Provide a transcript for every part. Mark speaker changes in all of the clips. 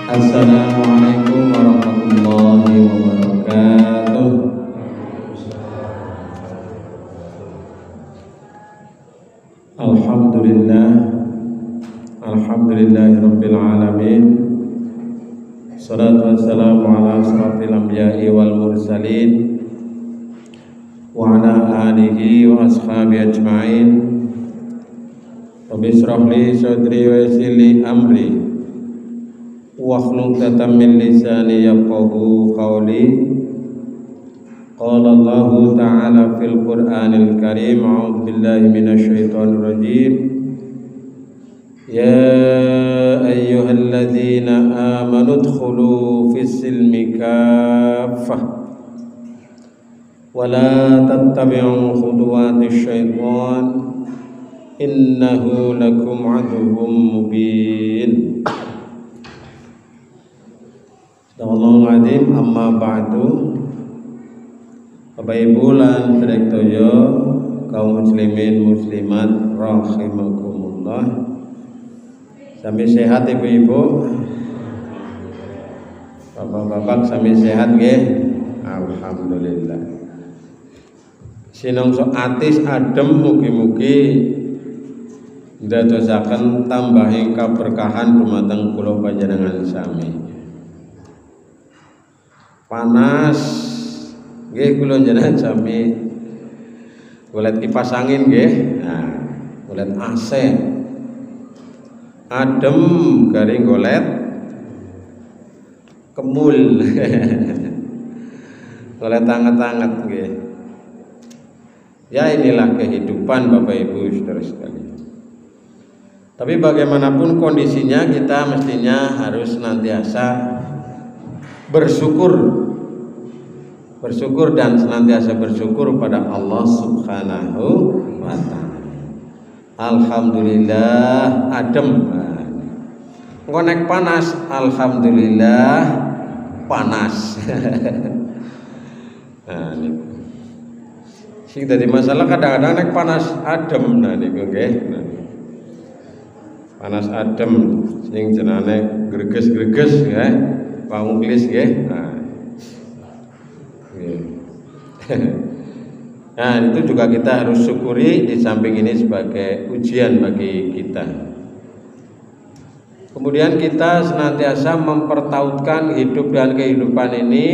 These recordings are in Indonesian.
Speaker 1: Assalamualaikum warahmatullahi wabarakatuh. Alhamdulillahirabbil alamin. Shalatu wassalamu ala asrofil anbiya'i wal mursalin wa ala alihi wa ashabihi ajma'in. Rabbi shrah li sadri wa yassir li amri wahlul 'uqdatam min lisani yafqahu qawli. Qala Allahu ta'ala fil Qur'anil Karim, a'udzu billahi minasy syaithanir rajim. Ya ayyuhalladzina amanu udkhulu fis silmi kaffah wa la tattabi'u khutuwatis syaitan innahu lakum aduwwum mubin. Allahumma adim amma ba'du. Bapak Ibu lan sedaya kaum muslimin muslimat rahimakumullah. Sami sehat ibu-ibu, bapak-bapak sami sehat nggih? Alhamdulillah. Sinongso atis adem mugi-mugi ndadosaken tambahing kaberkahan dumateng kula panjenengan sami. Panas nggih kula jenengan sami golek kipas angin nggih. Nah, golek AC. Adem garing golet kemul. Golet anget-anget nggih. Ya inilah kehidupan Bapak Ibu saudara sekalian. Tapi bagaimanapun kondisinya kita mestinya harus senantiasa bersyukur dan senantiasa bersyukur pada Allah Subhanahu wa ta'ala. Alhamdulillah adem. Ngonek panas, alhamdulillah panas. Nah niku. Sing dadi masalah kadang-kadang nek panas adem, nah niku nggih. Panas adem sing jenenge greges-greges nggih. Wong Inggris nggih. Nah, itu juga kita harus syukuri, di samping ini sebagai ujian bagi kita. Kemudian kita senantiasa mempertautkan hidup dan kehidupan ini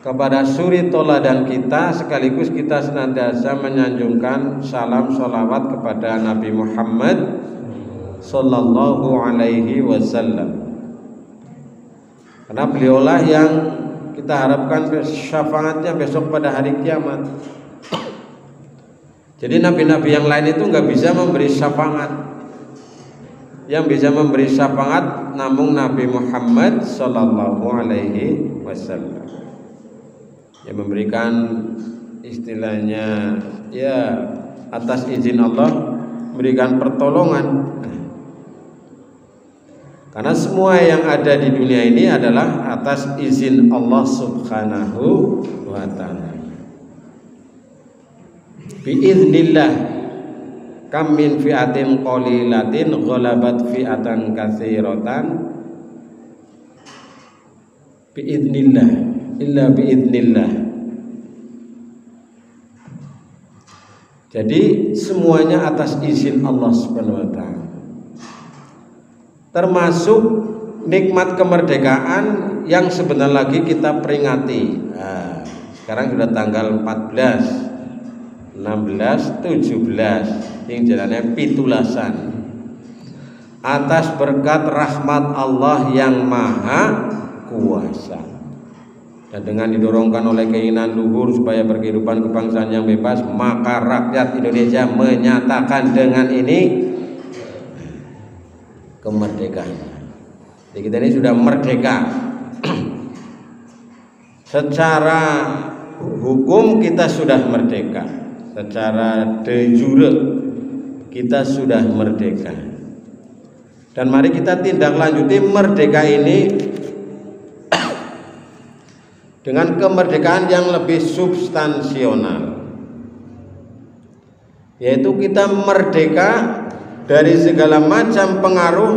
Speaker 1: kepada suri toladan kita, sekaligus kita senantiasa menyanjungkan salam sholawat kepada Nabi Muhammad sallallahu alaihi wasallam. Karena beliaulah yang kita harapkan syafaatnya besok pada hari kiamat. Jadi nabi-nabi yang lain itu nggak bisa memberi syafaat. Yang bisa memberi syafaat namun Nabi Muhammad sallallahu alaihi wasallam. Yang memberikan istilahnya ya atas izin Allah memberikan pertolongan. Karena semua yang ada di dunia ini adalah atas izin Allah Subhanahu wa ta'ala. Biiznillah kam min fi'atin qalilatin ghalabat fi'atan katsiratan. Biiznillah illa biiznillah. Jadi semuanya atas izin Allah Subhanahu wa ta'ala. Termasuk nikmat kemerdekaan yang sebentar lagi kita peringati. Nah, sekarang sudah tanggal 14, 16, 17 yang jalannya pitulasan atas berkat rahmat Allah yang maha kuasa. Dan dengan didorongkan oleh keinginan luhur supaya berkehidupan kebangsaan yang bebas, maka rakyat Indonesia menyatakan dengan ini kemerdekaan. Jadi kita ini sudah merdeka. Secara hukum kita sudah merdeka. Secara de jure kita sudah merdeka. Dan mari kita tindak lanjuti merdeka ini dengan kemerdekaan yang lebih substansional. Yaitu kita merdeka dari segala macam pengaruh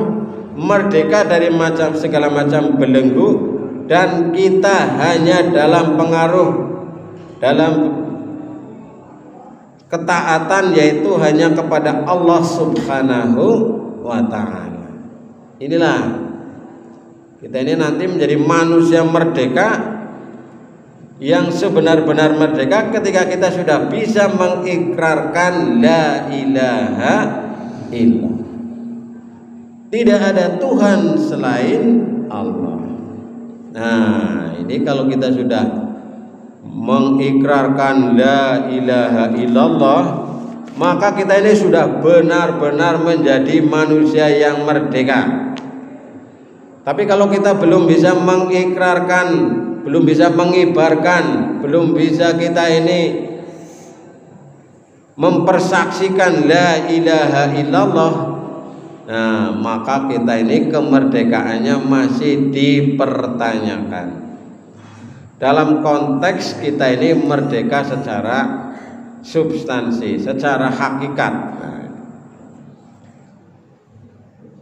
Speaker 1: merdeka dari segala macam belenggu, dan kita hanya dalam pengaruh, dalam ketaatan, yaitu hanya kepada Allah Subhanahu wa ta'ala. Inilah kita ini nanti menjadi manusia merdeka, yang sebenar-benar merdeka ketika kita sudah bisa mengikrarkan la ilaha illallah, tidak ada Tuhan selain Allah. Nah, ini kalau kita sudah mengikrarkan la ilaha illallah, maka kita ini sudah benar-benar menjadi manusia yang merdeka. Tapi kalau kita belum bisa mengikrarkan, belum bisa mengibarkan, belum bisa kita ini mempersaksikan la ilaha illallah, nah maka kita ini kemerdekaannya masih dipertanyakan. Dalam konteks kita ini merdeka secara substansi, secara hakikat.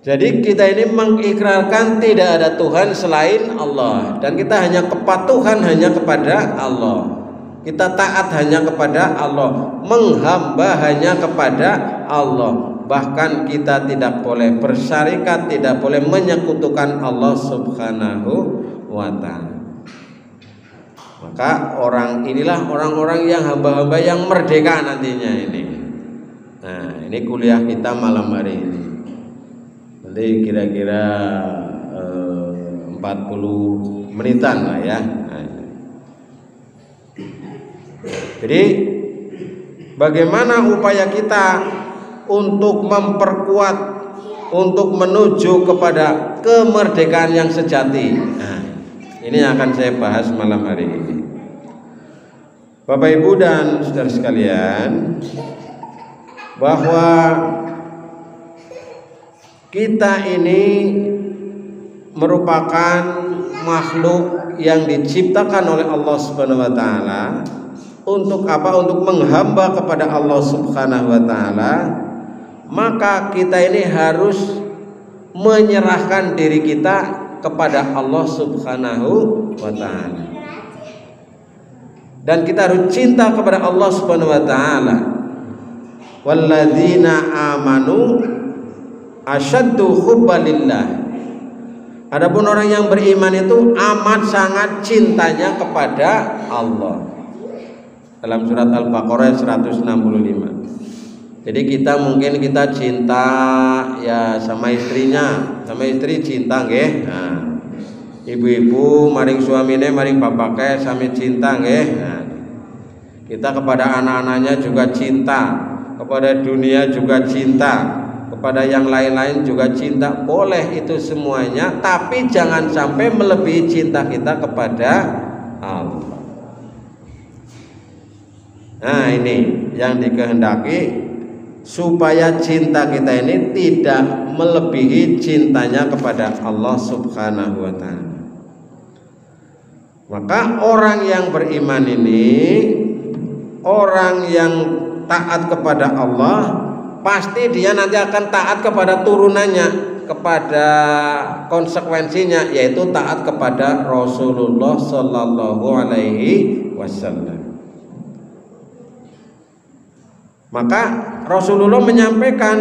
Speaker 1: Jadi kita ini mengikrarkan tidak ada Tuhan selain Allah, dan kita hanya kepatuhan hanya kepada Allah, kita taat hanya kepada Allah, menghamba hanya kepada Allah. Bahkan kita tidak boleh bersyarikat, tidak boleh menyekutukan Allah Subhanahu wa ta'ala. Maka inilah orang-orang yang hamba-hamba yang merdeka nantinya ini. Nah, ini kuliah kita malam hari ini. Nanti kira-kira 40 menitan lah ya. Nah, jadi bagaimana upaya kita untuk memperkuat, untuk menuju kepada kemerdekaan yang sejati? Nah, ini yang akan saya bahas malam hari ini. Bapak Ibu dan saudara sekalian, bahwa kita ini merupakan makhluk yang diciptakan oleh Allah Subhanahu wa ta'ala. Untuk apa? Untuk menghamba kepada Allah Subhanahu wa ta'ala. Maka kita ini harus menyerahkan diri kita kepada Allah Subhanahu wa ta'ala, dan kita harus cinta kepada Allah Subhanahu wa ta'ala. Walladzina amanu asyaddu hubbalillah. Adapun orang yang beriman itu amat sangat cintanya kepada Allah. Dalam surat Al-Baqarah 165. Jadi kita mungkin kita cinta ya sama istrinya, sama istri cinta nggih. Nah, ibu-ibu maring suamine maring bapake sami cinta nggih. Nah, kita kepada anak-anaknya juga cinta, kepada dunia juga cinta, kepada yang lain-lain juga cinta. Boleh itu semuanya, tapi jangan sampai melebihi cinta kita kepada Allah. Nah, ini yang dikehendaki, supaya cinta kita ini tidak melebihi cintanya kepada Allah Subhanahu wa ta'ala. Maka orang yang beriman ini, orang yang taat kepada Allah, pasti dia nanti akan taat kepada turunannya, kepada konsekuensinya, yaitu taat kepada Rasulullah Sallallahu Alaihi Wasallam. Maka Rasulullah menyampaikan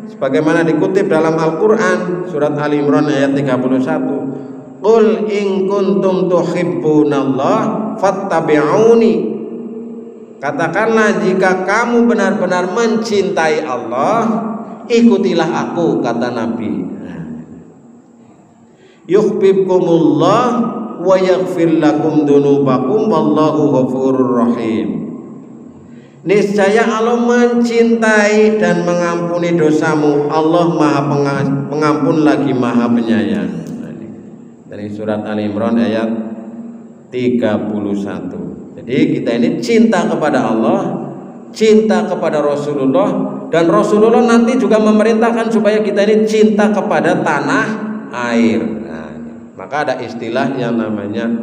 Speaker 1: sebagaimana dikutip dalam Al-Qur'an surat Ali Imran ayat 31, qul in kuntum tuhibbunallah fattabi'uni. Katakanlah, jika kamu benar-benar mencintai Allah, ikutilah aku, kata Nabi. Yuhibbukumullah wa yaghfir lakum dunubakum wallahu ghafurur rahim. Niscaya Allah mencintai dan mengampuni dosamu. Allah Maha Pengampun lagi Maha Penyayang. Dari surat Ali Imran ayat 31. Jadi kita ini cinta kepada Allah, cinta kepada Rasulullah, dan Rasulullah nanti juga memerintahkan supaya kita ini cinta kepada tanah air. Nah, maka ada istilah yang namanya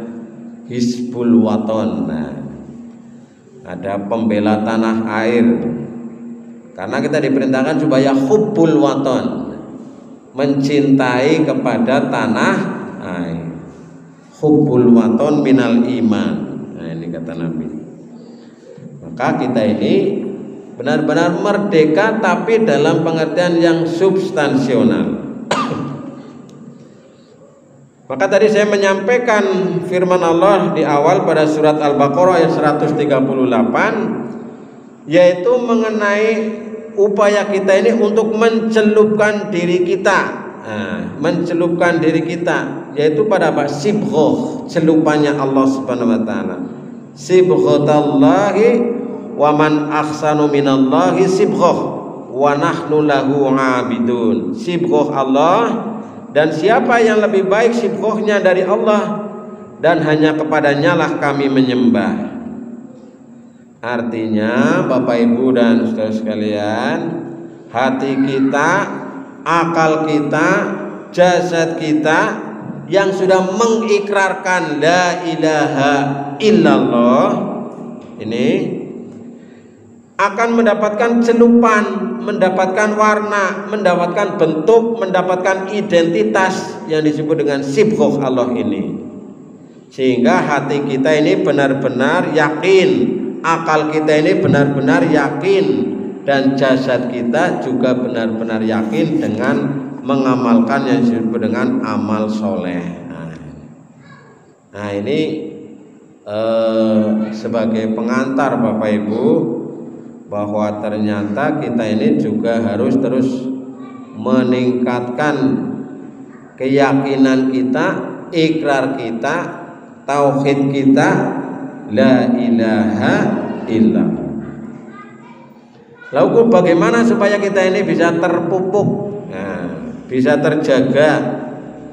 Speaker 1: Hizbul Waton. Nah, ada pembela tanah air, karena kita diperintahkan supaya hubbul waton, mencintai kepada tanah air. Hubbul waton minal iman. Nah, ini kata Nabi. Maka kita ini benar-benar merdeka, tapi dalam pengertian yang substansional. Maka tadi saya menyampaikan firman Allah di awal pada surat Al-Baqarah ayat 138, yaitu mengenai upaya kita ini untuk mencelupkan diri kita, mencelupkan diri kita, yaitu pada apa? Sibghah, celupannya Allah Subhanahu wa taala. Sibghatallahi wa man ahsanu minallahi sibghah wa nahnu lahu 'abidun. Sibghah Allah, dan siapa yang lebih baik sibghahnya dari Allah, dan hanya kepadanya lah kami menyembah. Artinya Bapak Ibu dan saudara sekalian, hati kita, akal kita, jasad kita yang sudah mengikrarkan la ilaha illallah ini akan mendapatkan celupan, mendapatkan warna, mendapatkan bentuk, mendapatkan identitas yang disebut dengan sibghah Allah ini. Sehingga hati kita ini benar-benar yakin, akal kita ini benar-benar yakin, dan jasad kita juga benar-benar yakin dengan mengamalkan yang disebut dengan amal soleh. Nah ini sebagai pengantar Bapak Ibu, bahwa ternyata kita ini juga harus terus meningkatkan keyakinan kita, ikrar kita, tauhid kita, la ilaha illallah. Lalu bagaimana supaya kita ini bisa terpupuk, bisa terjaga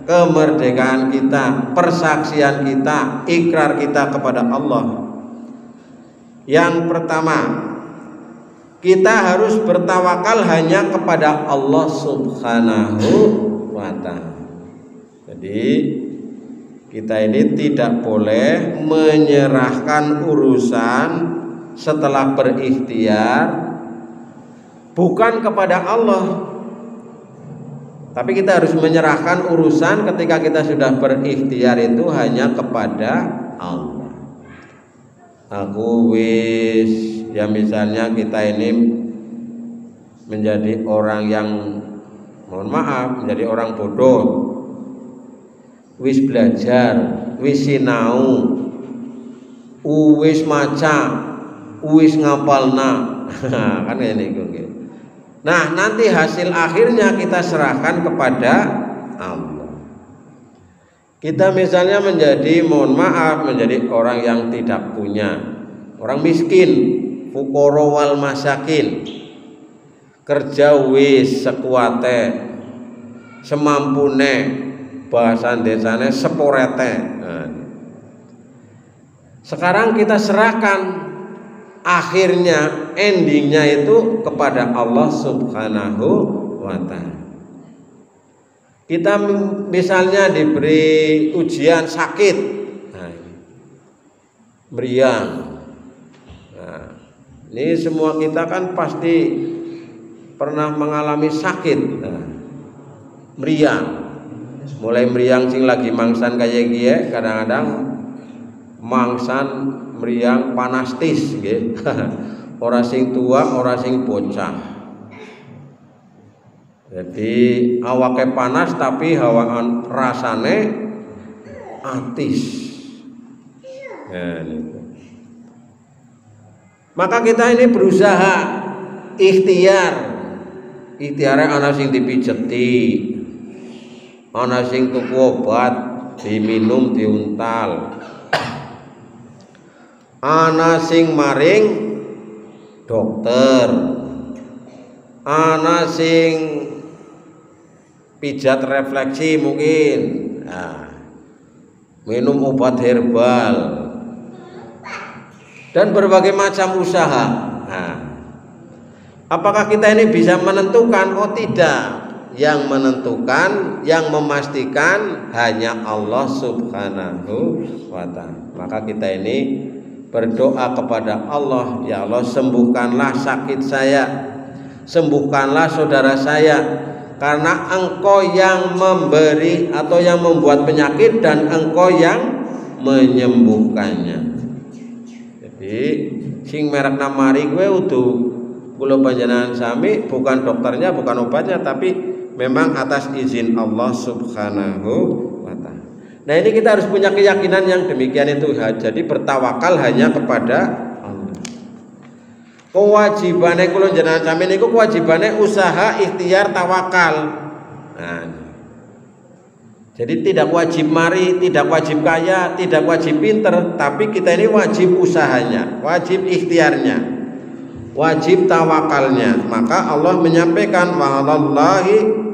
Speaker 1: kemerdekaan kita, persaksian kita, ikrar kita kepada Allah? Yang pertama, kita harus bertawakal hanya kepada Allah Subhanahu wa ta'ala. Jadi kita ini tidak boleh menyerahkan urusan setelah berikhtiar bukan kepada Allah, tapi kita harus menyerahkan urusan ketika kita sudah berikhtiar itu hanya kepada Allah. Aku wis, ya misalnya kita ini menjadi orang yang, mohon maaf, menjadi orang bodoh, wis belajar, wis sinau, wis maca, wis ngapalna, kan ini. Nah nanti hasil akhirnya kita serahkan kepada Allah. Kita misalnya menjadi, mohon maaf, menjadi orang yang tidak punya, orang miskin, fuqara wal masakin, kerja wis sekuate, semampune, bahasa desane seporete. Nah, sekarang kita serahkan, akhirnya endingnya itu kepada Allah Subhanahu wa ta'ala. Kita misalnya diberi ujian sakit, meriang. Nah, ini semua kita kan pasti pernah mengalami sakit, meriang. Mulai meriang sing lagi mangsan kayak gini, kadang-kadang mangsan meriang panastis, gitu. Orang sing tua, orang sing bocah. Jadi awake panas tapi hawaan rasane atis. Nah, gitu. Maka kita ini berusaha ikhtiar. Ikhtiarnya ana sing dipijeti, ana sing tuku obat, diminum, diuntal. Ana sing maring dokter, ana sing pijat refleksi mungkin, minum obat herbal, dan berbagai macam usaha. Apakah kita ini bisa menentukan? Oh tidak. Yang menentukan, yang memastikan hanya Allah Subhanahu wa ta'ala. Maka kita ini berdoa kepada Allah, ya Allah sembuhkanlah sakit saya, sembuhkanlah saudara saya, karena engkau yang memberi atau yang membuat penyakit dan engkau yang menyembuhkannya. Jadi sing merekna mari gue utuh kula panjenengan sami bukan dokternya, bukan obatnya, tapi memang atas izin Allah Subhanahu wa ta'ala. Nah, ini kita harus punya keyakinan yang demikian itu. Jadi bertawakal hanya kepada Allah. Kewajibannya kula jenengan sami niku kewajibannya usaha ikhtiar tawakal. Nah, jadi tidak wajib mari, tidak wajib kaya, tidak wajib pinter, tapi kita ini wajib usahanya, wajib ikhtiarnya, wajib tawakalnya. Maka Allah menyampaikan wa'alallahi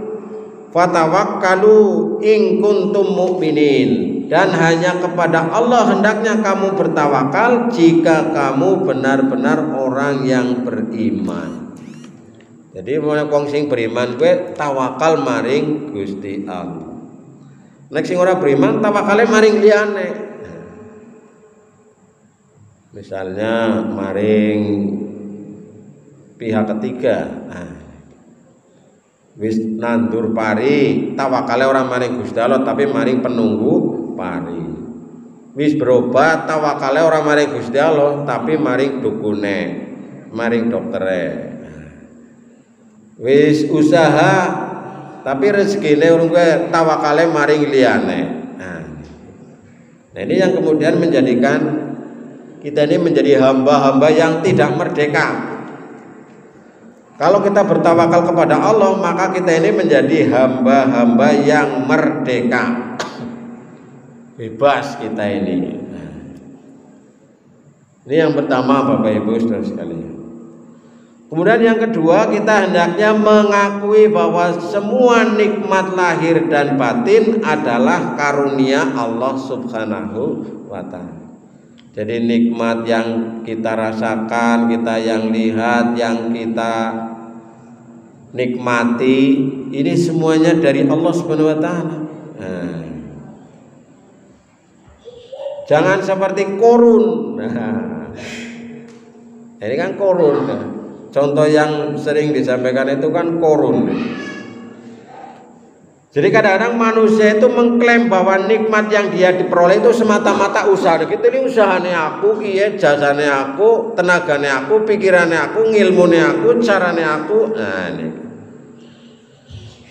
Speaker 1: fatawakkalu in kuntum mu'minin, dan hanya kepada Allah hendaknya kamu bertawakal jika kamu benar-benar orang yang beriman. Jadi wong sing beriman gue tawakal maring Gusti Allah. Nek sing ora beriman tawakale maring liyane. Misalnya maring pihak ketiga. Wis nandur pari, tawakale ora maring Gusti Allah tapi maring penunggu pari. Wis berobat, tawakale ora maring Gusti Allah tapi maring dukune, maring doktere. Wis usaha tapi rezekine urung kowe tawakale maring liyane. Nah, ini yang kemudian menjadikan kita ini menjadi hamba-hamba yang tidak merdeka. Kalau kita bertawakal kepada Allah, maka kita ini menjadi hamba-hamba yang merdeka. Bebas kita ini. Ini yang pertama Bapak Ibu Saudara sekalian. Kemudian yang kedua, kita hendaknya mengakui bahwa semua nikmat lahir dan batin adalah karunia Allah Subhanahu wa ta'ala. Jadi nikmat yang kita rasakan, kita yang lihat, yang kita nikmati, ini semuanya dari Allah Subhanahu wa ta'ala. Jangan seperti korun. Ini kan korun kan. Contoh yang sering disampaikan itu kan korun. Jadi kadang-kadang manusia itu mengklaim bahwa nikmat yang dia diperoleh itu semata-mata usaha. Gitu ini usahanya aku, kiye jasane aku, tenagane aku, pikirannya aku, ngilmune aku, carane aku. Nah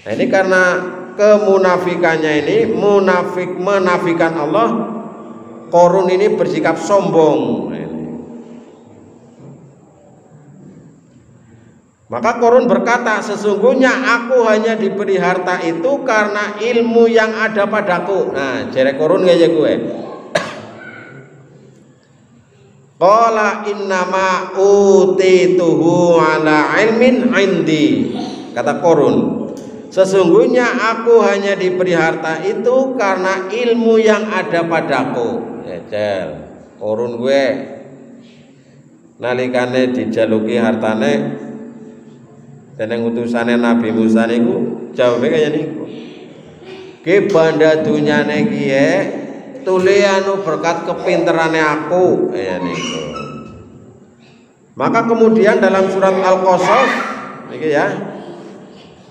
Speaker 1: ini karena kemunafikannya ini menafikan Allah. Korun ini bersikap sombong. Maka korun berkata, sesungguhnya aku hanya diberi harta itu karena ilmu yang ada padaku. Nah, jere korun kayak gue. Qala innama utituhu ala ilmin indi. Kata korun, sesungguhnya aku hanya diberi harta itu karena ilmu yang ada padaku. Jajal, korun gue nalikane dijaluki hartane deneng utusane Nabi Musa niku jawabe kaya niku. Ki banda dunyane kiye tuli anu berkat kepinterane aku kaya niku. Maka kemudian dalam surat Al-Qasas niki ya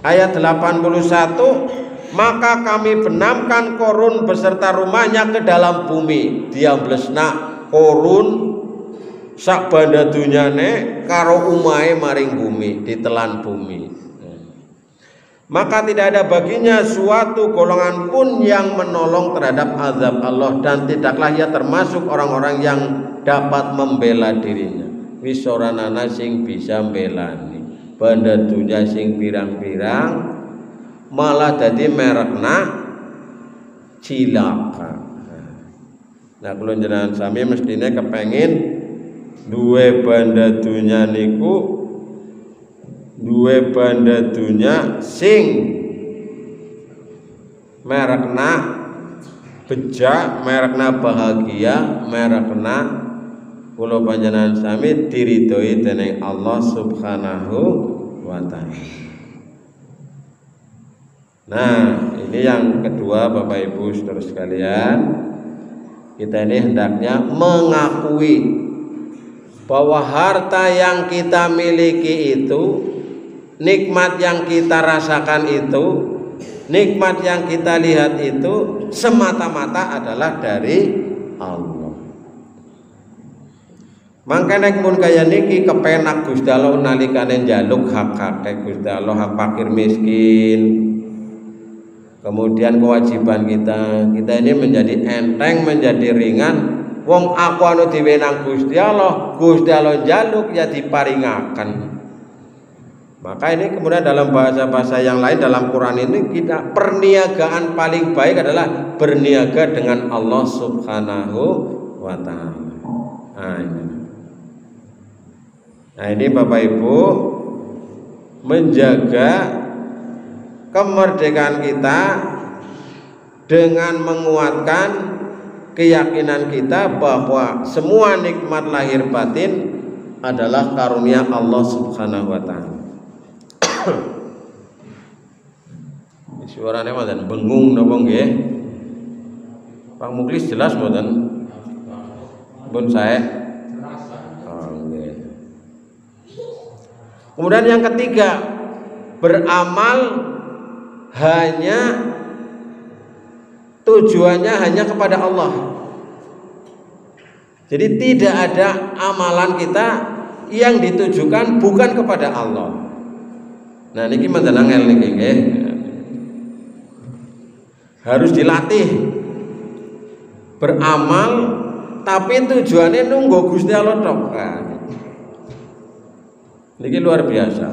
Speaker 1: ayat 81, maka kami benamkan korun beserta rumahnya ke dalam bumi. Diamblesna korun sak banda dunyane karo umahe maring bumi, ditelan bumi. Maka tidak ada baginya suatu golongan pun yang menolong terhadap azab Allah, dan tidaklah ia termasuk orang-orang yang dapat membela dirinya. Wis ora ana sing bisa mbelani banda dunya sing pirang-pirang, malah dadi merekna cilaka. Nah kula jenengan sami mestine kepengin duwe banda dunya niku, duwe banda dunya sing merekna bejak, merekna bahagia, merekna kula panjenengan sami diridhoi dening Allah Subhanahu wa ta'ala. Nah, ini yang kedua Bapak Ibu Saudara sekalian, kita ini hendaknya mengakui bahwa harta yang kita miliki itu nikmat yang kita rasakan itu, nikmat yang kita lihat itu semata-mata adalah dari Allah. Mangkene mun kaya niki kepenak Gusti Allah nalikane njaluk hak-hake Gusti Allah, hak fakir miskin. Kemudian kewajiban kita ini menjadi enteng, menjadi ringan. Wong aku anu diwenang Gusti Allah njaluk ya diparingaken. Maka ini kemudian dalam bahasa-bahasa yang lain dalam Quran ini kita perniagaan paling baik adalah berniaga dengan Allah Subhanahu wa taala. Nah ini Bapak Ibu, menjaga kemerdekaan kita dengan menguatkan keyakinan kita bahwa semua nikmat lahir batin adalah karunia Allah Subhanahu wa taala. Suaranya mboten bengung napa nggih? Pak Muklis jelas mboten? Pun saya. Kemudian yang ketiga, beramal hanya tujuannya hanya kepada Allah. Jadi tidak ada amalan kita yang ditujukan bukan kepada Allah. Nah niki manten angel niki nggih. Harus dilatih beramal tapi tujuannya nunggu Gusti Allah tok. Niki luar biasa.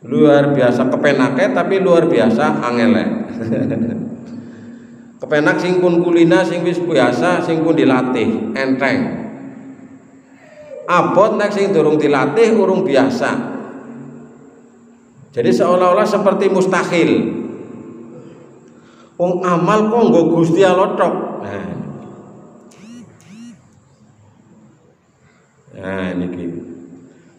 Speaker 1: Luar biasa kepenake tapi luar biasa angele. Kepenak sing pun kulina sing wis biasa sing pun dilatih enteng. Abot nek sing durung dilatih urung biasa. Jadi seolah-olah seperti mustahil. Wong amal kok nggo Gusti Allah tok. Nah niki.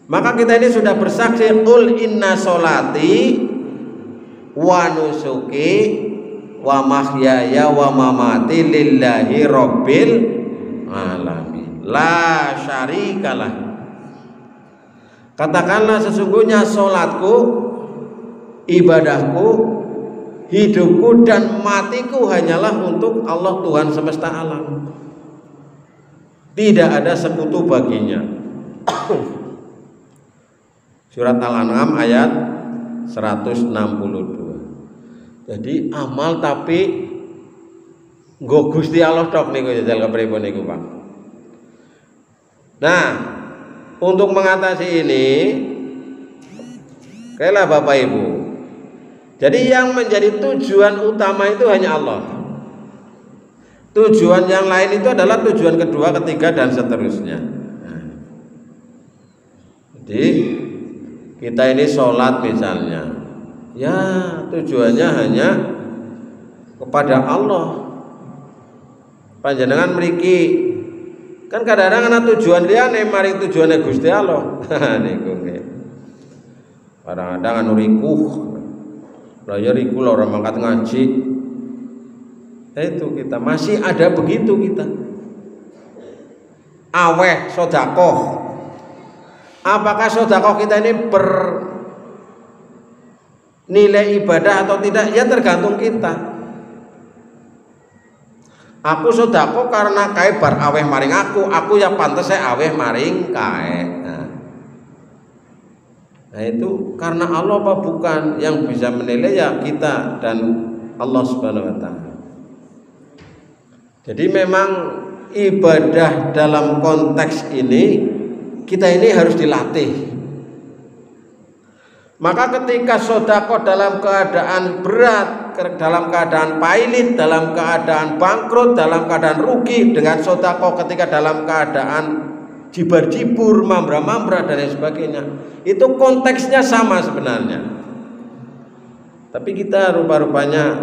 Speaker 1: Maka kita ini sudah bersaksi qul inna sholati wa nusuki wa mahyaya wa mamati lillahi rabbil alamin la syarikalah. Katakanlah sesungguhnya sholatku, ibadahku, hidupku dan matiku hanyalah untuk Allah Tuhan semesta alam. Tidak ada sekutu baginya. Surat Al-An'am ayat 162. Jadi amal tapi nggo Gusti Allah tok niku jajal kepripun niku, Pak. Nah, untuk mengatasi ini kailah Bapak Ibu. Jadi yang menjadi tujuan utama itu hanya Allah. Tujuan yang lain itu adalah tujuan kedua, ketiga dan seterusnya. Nah, jadi kita ini sholat misalnya, ya tujuannya hanya kepada Allah. Panjenengan mriki kan kadang-kadang ana tujuan liyane maring tujuane Gusti Allah. Niku nggih. Kadang-kadang anu rikuh. Lah ya riku ora mangkat ngaji. Itu kita masih ada begitu kita. Aweh sedekah. Apakah sedekah kita ini bernilai ibadah atau tidak? Ya tergantung kita. Aku sedekah karena kae bar aweh maring aku ya pantes aweh maring kae. Nah itu karena Allah apa bukan? Yang bisa menilai ya kita dan Allah Subhanahu wa taala. Jadi memang ibadah dalam konteks ini kita ini harus dilatih. Maka ketika sedekah dalam keadaan berat, dalam keadaan pailit, dalam keadaan bangkrut, dalam keadaan rugi, dengan sedekah ketika dalam keadaan jibar-jibur, mambra-mambra dan lain sebagainya, itu konteksnya sama sebenarnya. Tapi kita rupa-rupanya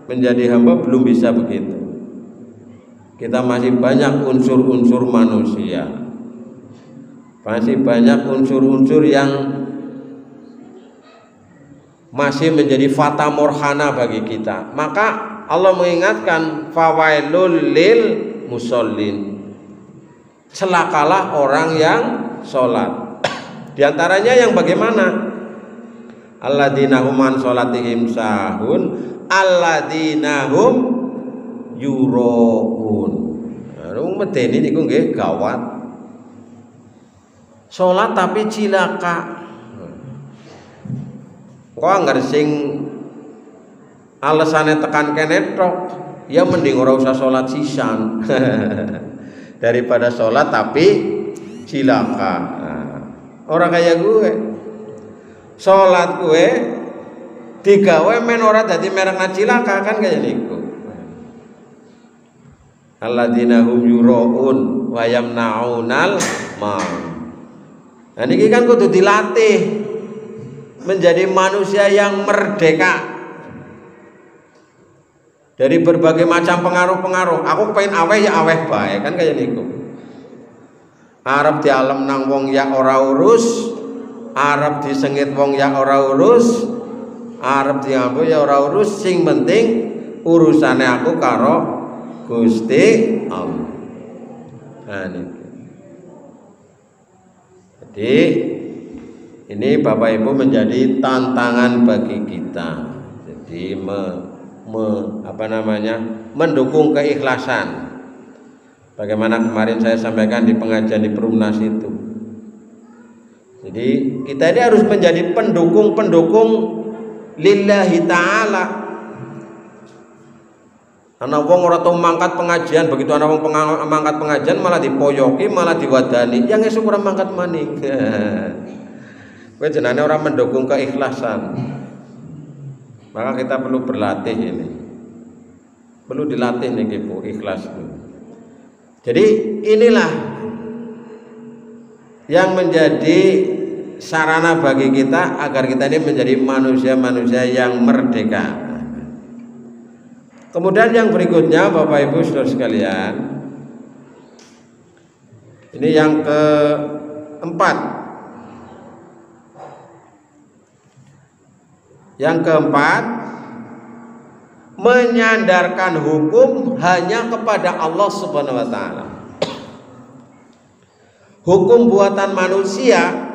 Speaker 1: menjadi hamba belum bisa begitu. Kita masih banyak unsur-unsur manusia. Masih banyak unsur-unsur yang masih menjadi fata morhana bagi kita. Maka Allah mengingatkan fawailul lil musallin. Celakalah orang yang sholat. Di antaranya yang bagaimana? Alladzina hum an sholatihim sahun, alladzina hum yuraun. Medeni niku nggih gawat. Salat tapi cilaka. Kok anggar sing alesane tekan kene tok, ya mending ora usah salat sisan. Daripada salat tapi cilaka. Orang kayak gue. Salat gue digawe men ora dadi mereng cilaka kan kaya niku. Alladzina hum yuraun wa yamnaunal maun. Nah niki kan kudu dilatih menjadi manusia yang merdeka dari berbagai macam pengaruh-pengaruh. Aku pengen aweh ya aweh bae kan kaya niku. Arep dialem nang wong ya ora urus, arep disengit wong ya ora urus, arep diampu ya ora urus, sing penting urusane aku karo Gusti Allah. Nah, jadi ini Bapak Ibu menjadi tantangan bagi kita. Jadi mendukung keikhlasan. Bagaimana kemarin saya sampaikan di pengajian di Perumnas itu. Jadi kita ini harus menjadi pendukung lillahi ta'ala. Anak wong ora tau mangkat pengajian, begitu anak wong mangkat pengajian malah dipoyoki, malah diwadani. Yang esuk ora mangkat maning. Kowe jenenge ora mendukung keikhlasan. Maka kita perlu berlatih ini. Perlu dilatih niki Bu, ikhlas. Jadi inilah yang menjadi sarana bagi kita agar kita ini menjadi manusia-manusia yang merdeka. Kemudian yang berikutnya Bapak Ibu Saudara sekalian, ini yang keempat. Yang keempat, menyandarkan hukum hanya kepada Allah Subhanahu wa taala. Hukum buatan manusia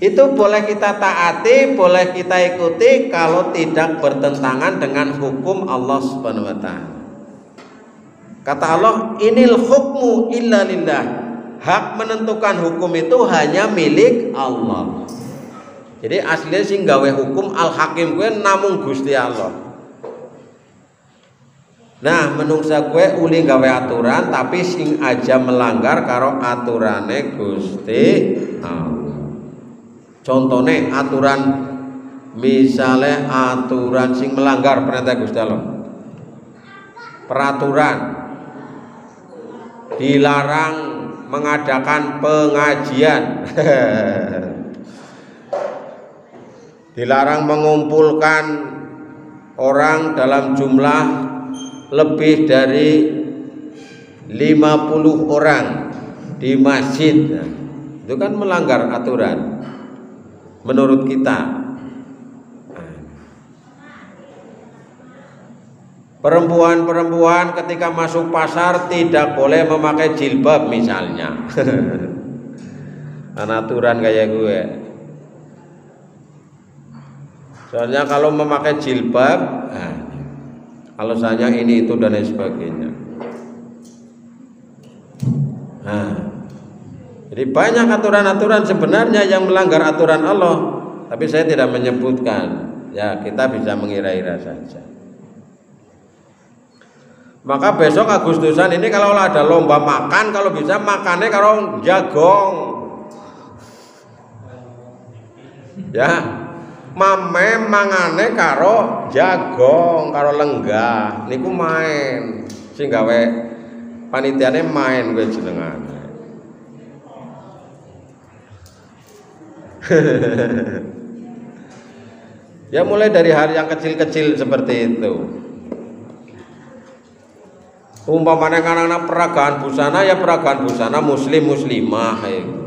Speaker 1: itu boleh kita taati, boleh kita ikuti kalau tidak bertentangan dengan hukum Allah Subhanahu wa taala. Kata Allah, "Inil hukmu illa lillah." Hak menentukan hukum itu hanya milik Allah. Jadi aslinya sing gawe hukum al-hakim kuwi namung Gusti Allah. Nah, menungsa kuwi uli gawe aturan tapi sing aja melanggar karo aturane Gusti Allah. Contohnya aturan, misalnya aturan sing melanggar perintah Gusti Allah. Peraturan dilarang mengadakan pengajian. Dilarang mengumpulkan orang dalam jumlah lebih dari 50 orang di masjid. Nah, itu kan melanggar aturan menurut kita. Perempuan-perempuan ketika masuk pasar tidak boleh memakai jilbab misalnya. Aturan kayak gue. Soalnya kalau memakai jilbab, alasannya ini itu dan lain sebagainya. Nah, jadi banyak aturan-aturan sebenarnya yang melanggar aturan Allah, tapi saya tidak menyebutkan. Ya, kita bisa mengira-ira saja. Maka besok Agustusan ini kalau ada lomba makan, kalau bisa makannya karo jagong. Ya. Mame mangane karo jagong, karo lenggah niku main. Sing gawe panitiane main kowe jenengane. Ya mulai dari hal yang kecil-kecil seperti itu. Umpamanya anak-anak peragaan busana ya peragaan busana muslim muslimah ya.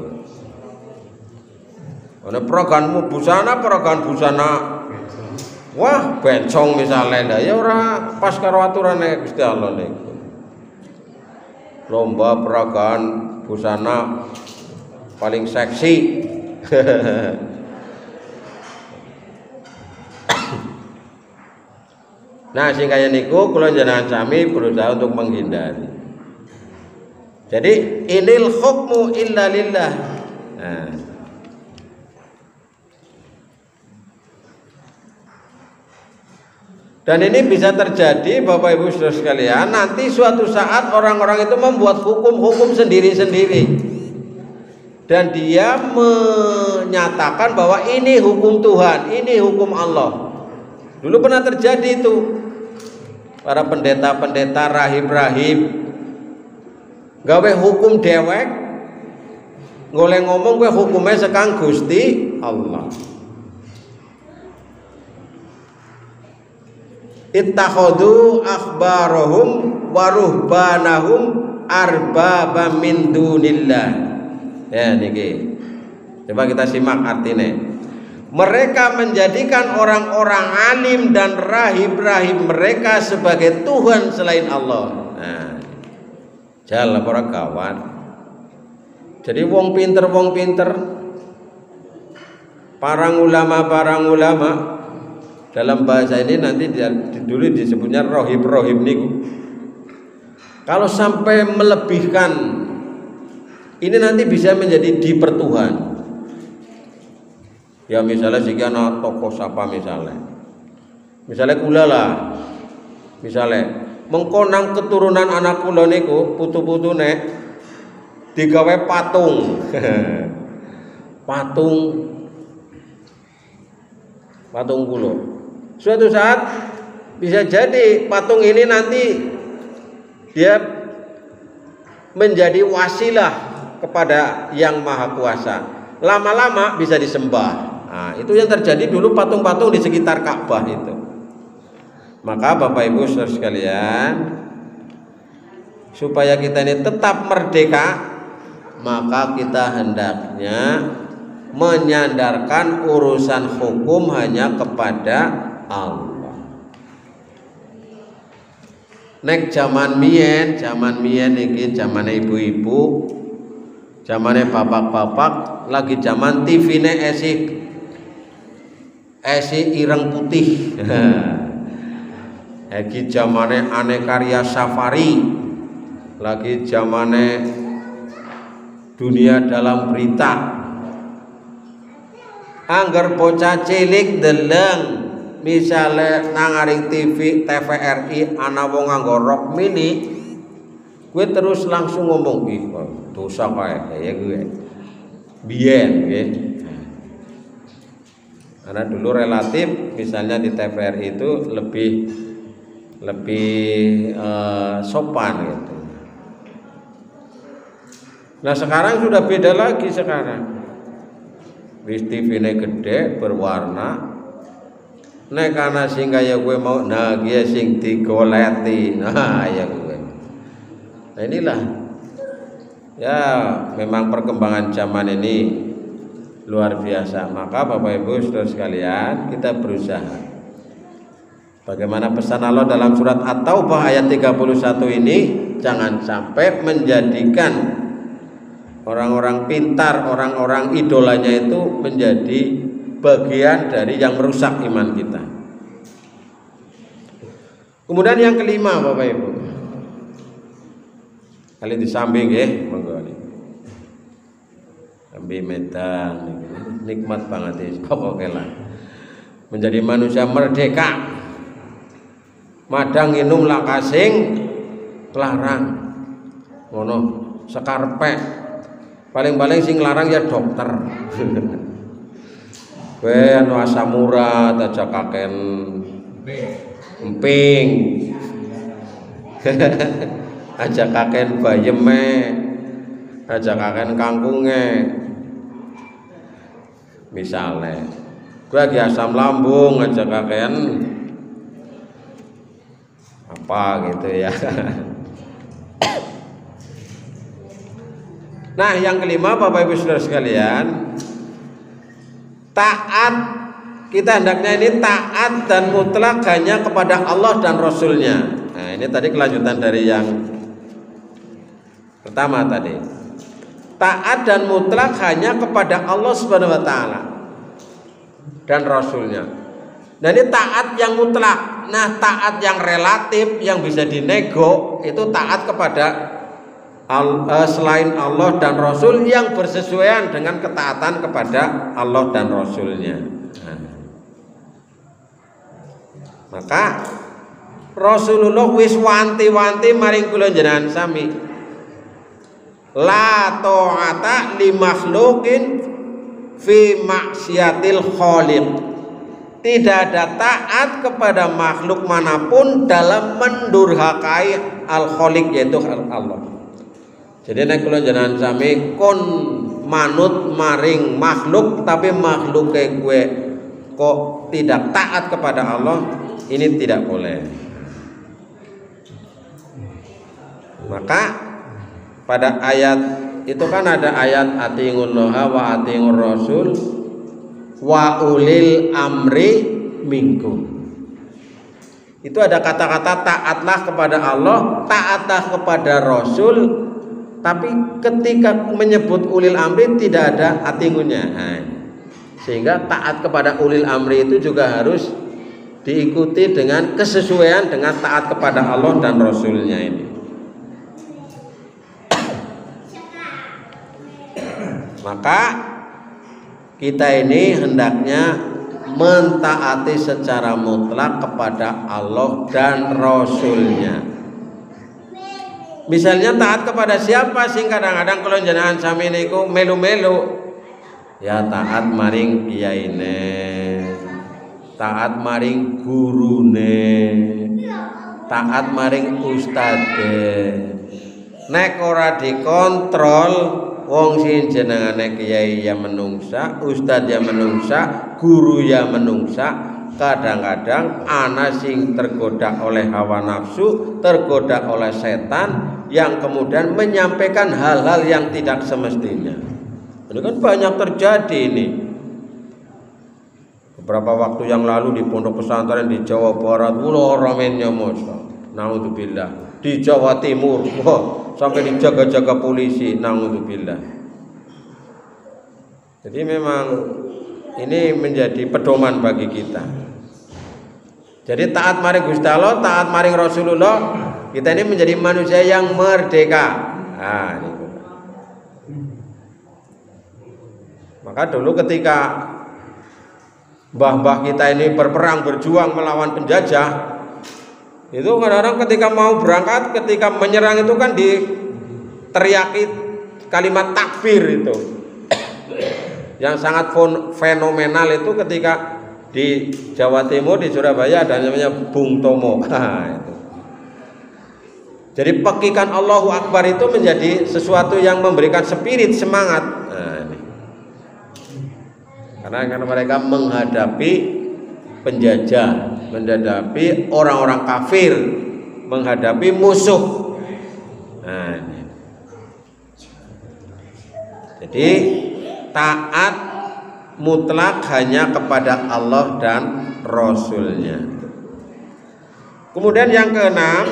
Speaker 1: Ana peragaan busana wah bencong misalnya ya ora pas karo aturane Gusti Allah niku. Lomba peragaan busana paling seksi. Nah, sing kaya niku kula jenengan sami berusaha untuk menghindari. Jadi inil hukmu illa lillah. Nah. Dan ini bisa terjadi Bapak Ibu Saudara sekalian, nanti suatu saat orang-orang itu membuat hukum-hukum sendiri-sendiri. Dan dia menyatakan bahwa ini hukum Tuhan, ini hukum Allah. Dulu pernah terjadi itu. Para pendeta-pendeta, rahib-rahib gawe hukum dewek, goleh ngomong gue hukumnya sekang Gusti Allah. Ittakhadhu akhbarahum wa ruhbanahum arbaba min dunillah. Ya niki. Coba kita simak artinya. Mereka menjadikan orang-orang alim dan rahib-rahib mereka sebagai Tuhan selain Allah. Nah, jalan para kawan. Jadi wong pinter, para ulama dalam bahasa ini nanti dulu disebutnya rohib niku. Kalau sampai melebihkan ini nanti bisa menjadi dipertuhan. Ya misalnya jika ana tokoh sapa misalnya kula lah, misalnya mengkonang keturunan anak kula niku putu-putune digawe patung. patung kula. Suatu saat bisa jadi patung ini nanti dia menjadi wasilah kepada Yang Maha Kuasa. Lama-lama bisa disembah. Nah, itu yang terjadi dulu patung-patung di sekitar Ka'bah itu. Maka Bapak Ibu Saudara sekalian, supaya kita ini tetap merdeka, maka kita hendaknya menyandarkan urusan hukum hanya kepada Allah. Nek zaman mien iki zamane ibu-ibu, zamane bapak-bapak, lagi zaman TV-ne esi ireng putih. Lagi zamane Aneka Ria Safari, lagi zamane Dunia Dalam Berita. Angger bocah cilik deleng misale nangaring TV TVRI ana wong nganggo rok mini, gue terus langsung ngomong ih dosa kae ya gue biyen nggih. Karena dulu relatif misalnya di TVRI itu lebih sopan gitu. Nah sekarang sudah beda lagi sekarang. Wis TV-ne gede berwarna. Nek kana sing kaya gue mau, nah dia sing digoleti. Nah ya gue. Nah inilah. Ya memang perkembangan zaman ini luar biasa. Maka Bapak Ibu Saudara sekalian, kita berusaha. Bagaimana pesan Allah dalam surat At-Taubah ayat 31 ini, jangan sampai menjadikan orang-orang pintar, orang-orang idolanya itu menjadi bagian dari yang merusak iman kita. Kemudian yang kelima Bapak Ibu, kali di samping ya, monggo nih. Ambil medan, nikmat banget ya, pokoknya lah. Menjadi manusia merdeka, madang inum lakasing, larang, ngono, sekarpek. Paling-paling sing larang ya dokter. Kowe anu asam urat aja kaken emping. Aja kaken bayeme. Aja kaken kangkunge. Misale kowe lagi asam lambung aja kaken apa gitu ya. Nah yang kelima Bapak Ibu Saudara sekalian, taat, kita hendaknya ini taat dan mutlak hanya kepada Allah dan Rasulnya. Nah ini tadi kelanjutan dari yang pertama tadi. taat dan mutlak hanya kepada Allah Subhanahu wa taala dan Rasulnya. Nah ini taat yang mutlak. Nah taat yang relatif yang bisa dinego itu taat kepada selain Allah dan Rasul yang bersesuaian dengan ketaatan kepada Allah dan Rasulnya. Nah, maka Rasulullah wis wanti-wanti maring kula jenengan sami, la ta'ata li makhluqin fi maksiatil khaliq. Tidak ada taat kepada makhluk manapun dalam mendurhakai al-khaliq, yaitu Allah. Jadi nek kula jenengan sami kon manut maring makhluk tapi makhluke kowe kok tidak taat kepada Allah, ini tidak boleh. Maka pada ayat itu kan ada ayat atiiullaha wa atiiur rasul wa ulil amri minkum. Itu ada kata-kata taatlah kepada Allah, taatlah kepada Rasul, tapi ketika menyebut ulil amri tidak ada atiiunnya. Nah, sehingga taat kepada ulil amri itu juga harus diikuti dengan kesesuaian dengan taat kepada Allah dan Rasulnya ini. Maka kita ini hendaknya mentaati secara mutlak kepada Allah dan Rasulnya. Misalnya taat kepada siapa sih kadang-kadang kalau jenengan sami niku melu-melu, ya taat maring kiyaine, taat maring gurune, taat maring ustade. Nek ora dikontrol, wong sing jenengane kiai ya menungsa, ustad ya menungsa, guru ya menungsa, kadang-kadang ana sing tergoda oleh hawa nafsu, tergoda oleh setan yang kemudian menyampaikan hal-hal yang tidak semestinya. Ini kan banyak terjadi ini. Beberapa waktu yang lalu di pondok pesantren di Jawa Barat, ramennya mosa, naudzubillah. Di Jawa Timur, sampai dijaga-jaga polisi, naudzubillah. Jadi memang ini menjadi pedoman bagi kita. Jadi taat maring Gusti Allah, taat maring Rasulullah, kita ini menjadi manusia yang merdeka. Nah, ini. Maka dulu ketika mbah-mbah kita ini berperang berjuang melawan penjajah, itu kadang-kadang ketika mau berangkat, ketika menyerang itu kan diteriaki kalimat takbir itu. Yang sangat fenomenal itu ketika di Jawa Timur, di Surabaya ada namanya Bung Tomo. Nah, itu. Jadi pekikan Allahu Akbar itu menjadi sesuatu yang memberikan spirit semangat. Nah, ini. Karena mereka menghadapi penjajah, menghadapi orang-orang kafir, menghadapi musuh. Nah, ini. Jadi taat mutlak hanya kepada Allah dan Rasulnya. Kemudian yang keenam,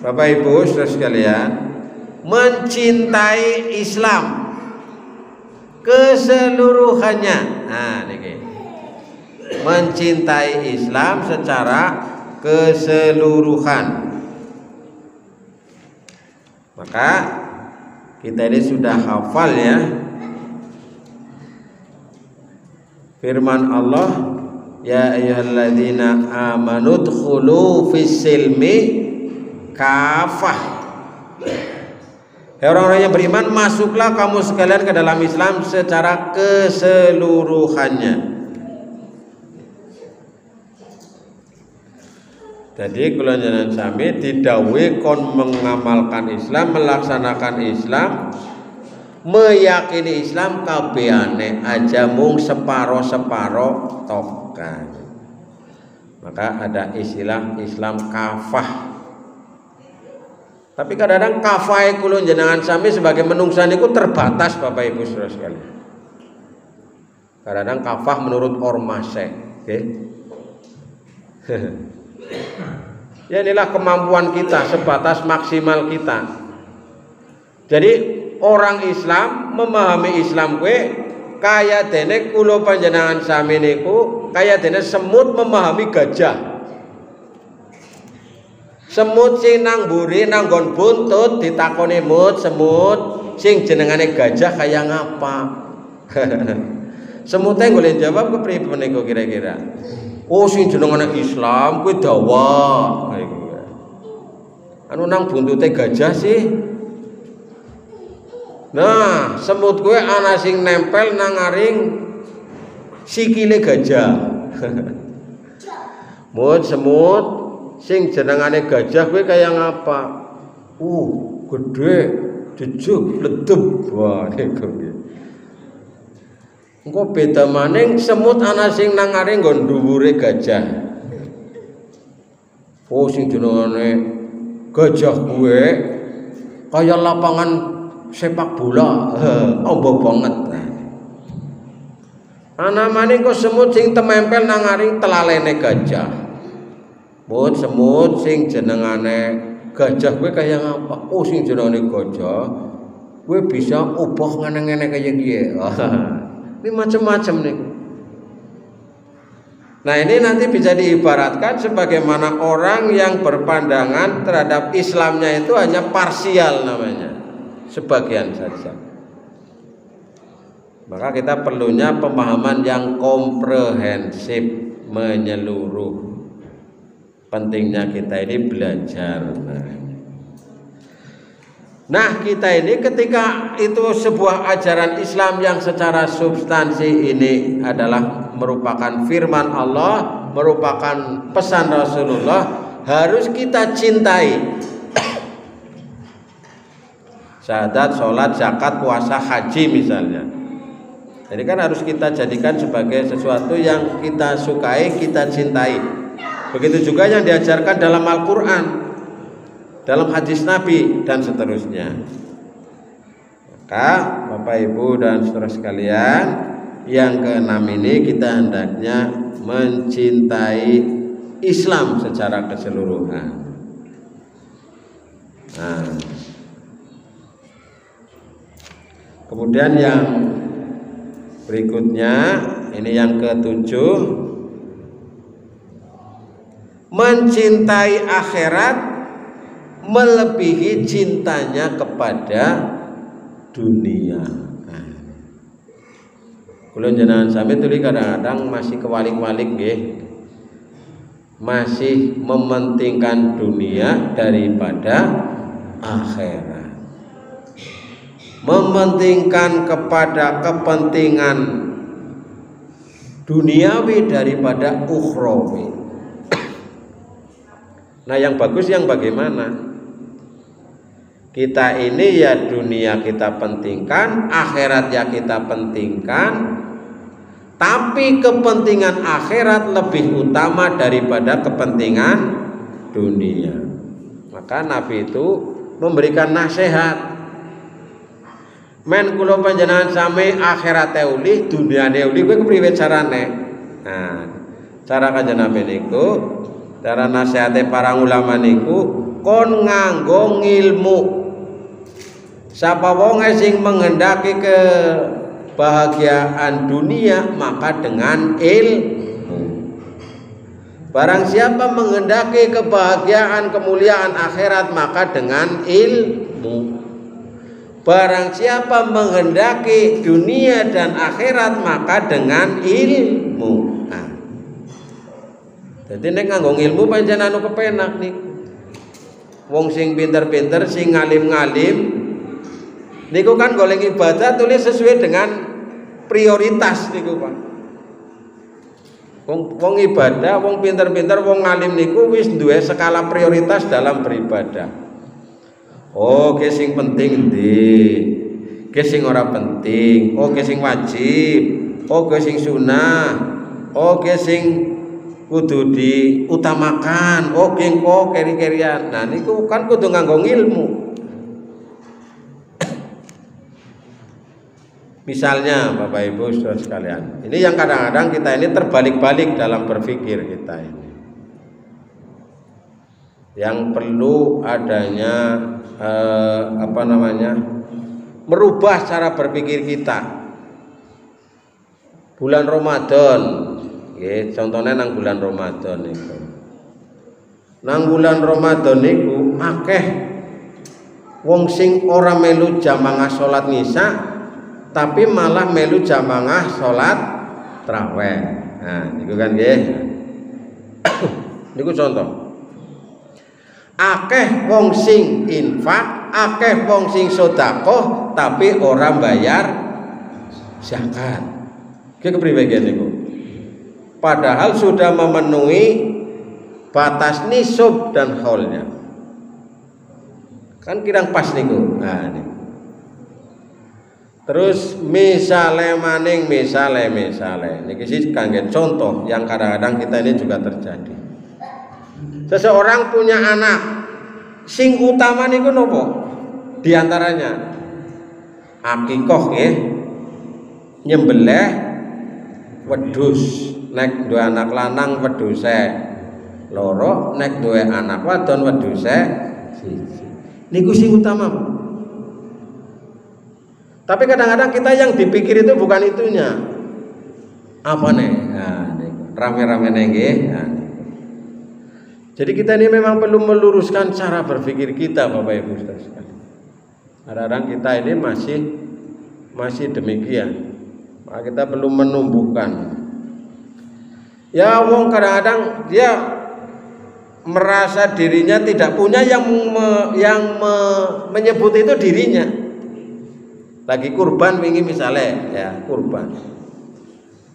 Speaker 1: Bapak Ibu saudara sekalian, mencintai Islam keseluruhannya. Nah, ini mencintai Islam secara keseluruhan. Maka kita ini sudah hafal ya firman Allah, ya ayyuhalladzina amanu dkhulu fis-silmi kafah. Ya orang-orang yang beriman, masuklah kamu sekalian ke dalam Islam secara keseluruhannya. Jadi kula jenengan sami didhawuhi kon mengamalkan Islam, melaksanakan Islam, meyakini Islam kabehane aja mung separo-separo tokan. Maka ada istilah Islam kafah. Tapi kadang-kadang kafah kula jenengan sami sebagai menungsa niku terbatas Bapak Ibu Saudara sekalian. Kadang-kadang kafah menurut ormase, okay? Ya inilah kemampuan kita, sebatas maksimal kita. Jadi orang Islam memahami Islam kuwi kaya dene kula panjenengan sami niku kaya dene semut memahami gajah. Semut sing nang mburi nang nggon buntut ditakoni semut sing jenengane gajah kaya ngapa? Semute golek jawab kepriye menika kira-kira. Oh sing jenengane Islam kuwi dawa. Anu nang buntute gajah sih. Nah, semut kuwi ana sing nempel nang aring sikile gajah. Semut sing jenengane gajah kuwi kaya ngapa? Gede, jejuk, ledep. Wah, niku. Engko beda maning semut ana sing nang aring nggon dhuwure gajah. Sing jenengane gajah kuwi kaya lapangan sepak bola, ombo banget. Ana maning kok semut sing temempel nang aring telalene gajah. Semut sing jenengane gajah kuwi kaya ngapa? Sing jenengane gajah kuwi bisa ubah ngene-ngene kaya kiye. Ini macam-macam nih. Nah ini nanti bisa diibaratkan sebagaimana orang yang berpandangan terhadap Islamnya itu hanya parsial namanya, sebagian saja. Maka kita perlunya pemahaman yang komprehensif, menyeluruh. Pentingnya kita ini belajar. Nah kita ini ketika itu sebuah ajaran Islam yang secara substansi ini adalah merupakan firman Allah, merupakan pesan Rasulullah, harus kita cintai. Syahadat, sholat, zakat, puasa, haji misalnya. Jadi kan harus kita jadikan sebagai sesuatu yang kita sukai, kita cintai. Begitu juga yang diajarkan dalam Al-Quran, dalam hadis Nabi dan seterusnya. Maka Bapak Ibu dan saudara sekalian, yang keenam ini kita hendaknya mencintai Islam secara keseluruhan. Nah, kemudian yang berikutnya ini yang ketujuh, mencintai akhirat melebihi cintanya kepada dunia. Kula jenengan sami tuli kadang-kadang masih kewalik-walik nggih. Masih mementingkan dunia daripada akhirat. Mementingkan kepada kepentingan duniawi daripada ukhrawi. Nah, yang bagus yang bagaimana? Kita ini ya dunia kita pentingkan, akhirat ya kita pentingkan, tapi kepentingan akhirat lebih utama daripada kepentingan dunia. Maka Nabi itu memberikan nasihat. Men kula panjenengan sami akhirate uli, dunyane uli, kowe kepriye carane? Nah, cara kanjeng Nabi niku, cara nasihate para ulama niku kon nganggo ngilmu. Sapa wong sing menghendaki kebahagiaan dunia maka dengan ilmu. Barang siapa menghendaki kebahagiaan kemuliaan akhirat maka dengan ilmu. Barang siapa menghendaki dunia dan akhirat maka dengan ilmu. Nah, jadi nek nganggo ilmu pancen anu kepenak nih. Wong sing pinter-pinter, sing ngalim-ngalim niku kan golek ibadah tulis sesuai dengan prioritas niku Pak. Wong ibadah, wong pinter-pinter, wong ngalim niku wis duwe skala prioritas dalam beribadah. Oke sing penting ndi? Oke sing ora penting, oke sing wajib, oke sing sunah, oke sing kudu diutamakan, oke engko keri-kerian. Nah niku kan kudu nganggo ilmu. Misalnya Bapak Ibu saudara sekalian, ini yang kadang-kadang kita ini terbalik-balik dalam berpikir kita ini. Yang perlu adanya merubah cara berpikir kita. Bulan Ramadan, nggih, contohnya nang bulan Ramadan niku. Nang bulan Ramadan niku akeh wong sing ora melu jamaah salat Isya, tapi malah melu jamaah salat tarawih. Nah, niku kan nggih. Niku contoh. Akeh wong sing infak, akeh wong sing sedekah, tapi ora bayar zakat. Kepribadian niku. Padahal sudah memenuhi batas nisab dan haulnya. Kan kirang pas niku. Nah, ini. Terus misale maning misale niki sih kangge contoh yang kadang-kadang kita ini juga terjadi. Seseorang punya anak, sing utama niku nopo? Di antaranya akikoh nggih, nyembelih wedhus, nek duwe anak lanang wedhuse loro, nek duwe anak wadon wedhuse siji. Niku sing utama. Tapi kadang-kadang kita yang dipikir itu bukan itunya. Apa nih? Nah, rame-rame nggih. Nah. Jadi kita ini memang perlu meluruskan cara berpikir kita, Bapak Ibu Saudara sekalian. Kadang-kadang kita ini masih demikian. Maka kita perlu menumbuhkan. Ya wong kadang-kadang dia merasa dirinya tidak punya yang menyebut itu dirinya. Lagi kurban wingi misalnya, ya kurban.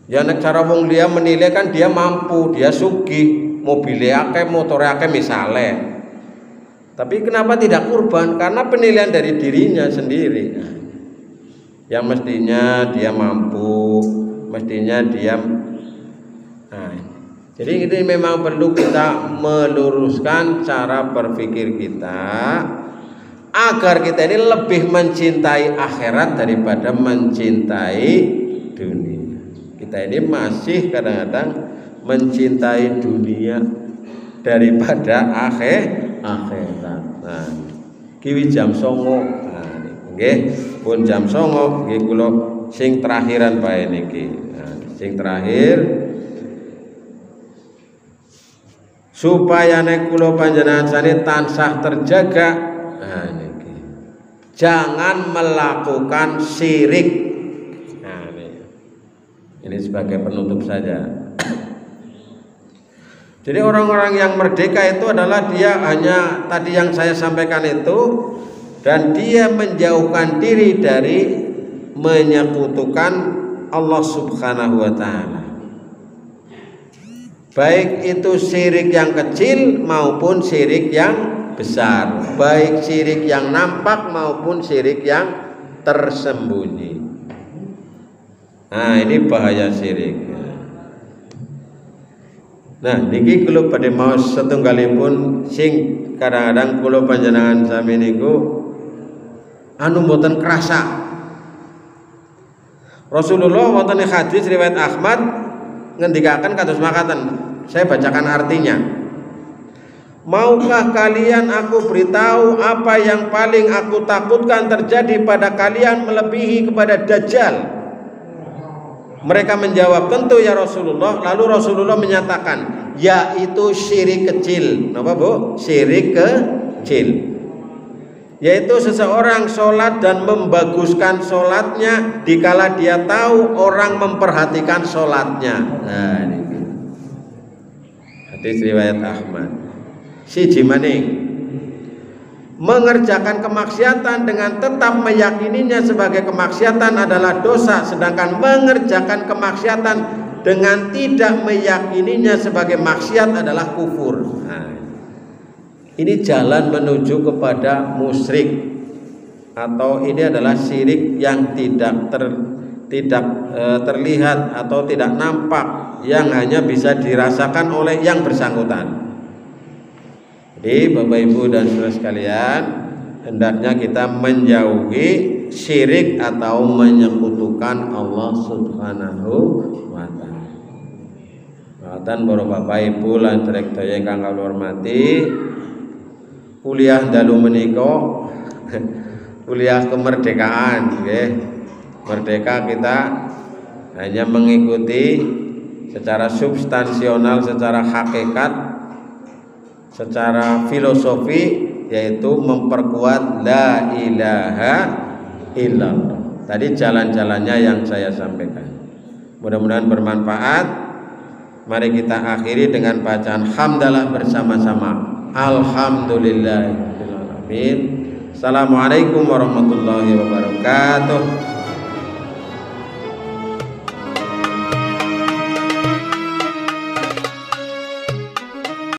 Speaker 1: Ya nek cara wong dia menilai kan dia mampu, dia sugih, mobilnya akeh, motornya akeh misalnya. Tapi kenapa tidak kurban? Karena penilaian dari dirinya sendiri. Yang mestinya dia mampu, mestinya dia. Nah, jadi ini memang perlu kita meluruskan cara berpikir kita agar kita ini lebih mencintai akhirat daripada mencintai dunia. Kita ini masih kadang-kadang mencintai dunia daripada akhirat. Nah, kiwi jam 09.00. Nggih, pun jam 09.00 nggih kula sing terakhiran bae niki. Nah, sing terakhir supaya nek kula panjenengan sane tansah terjaga. Nah, niki. Jangan melakukan syirik. Nah, ini sebagai penutup saja. Jadi orang-orang yang merdeka itu adalah dia hanya tadi yang saya sampaikan itu, dan dia menjauhkan diri dari menyekutukan Allah Subhanahu wa ta'ala. Baik itu syirik yang kecil maupun syirik yang besar, baik syirik yang nampak maupun syirik yang tersembunyi. Nah, ini bahaya syirik. Nah, niki kula badhe maos setunggalipun sing kadang-kadang kula panjenengan sami niku anu mboten kerasa. Rasulullah wonten hadis riwayat Ahmad ngendikaken kados makaten. Saya bacakan artinya. Maukah kalian aku beritahu apa yang paling aku takutkan terjadi pada kalian melebihi kepada Dajjal? Mereka menjawab, tentu ya Rasulullah. Lalu Rasulullah menyatakan, yaitu syirik kecil. Napa Bu? Syirik kecil. Yaitu seseorang sholat dan membaguskan sholatnya dikala dia tahu orang memperhatikan sholatnya. Nah, ini hadis riwayat Ahmad. Siji maning, mengerjakan kemaksiatan dengan tetap meyakininya sebagai kemaksiatan adalah dosa, sedangkan mengerjakan kemaksiatan dengan tidak meyakininya sebagai maksiat adalah kufur. Nah, ini jalan menuju kepada musyrik, atau ini adalah syirik yang tidak terlihat atau tidak nampak, yang hanya bisa dirasakan oleh yang bersangkutan. Jadi Bapak Ibu dan saudara sekalian, hendaknya kita menjauhi syirik atau menyekutukan Allah Subhanahu wa taala. Mboten para Bapak Ibu lan sedaya ingkang kula hormati, kuliah dalu menika kuliah kemerdekaan, okay. Merdeka kita hanya mengikuti secara substansional, secara hakikat, secara filosofi, yaitu memperkuat la ilaha illallah. Tadi jalan-jalannya yang saya sampaikan. Mudah-mudahan bermanfaat. Mari kita akhiri dengan bacaan hamdalah bersama-sama. Alhamdulillahirabbil alamin. Assalamualaikum warahmatullahi wabarakatuh.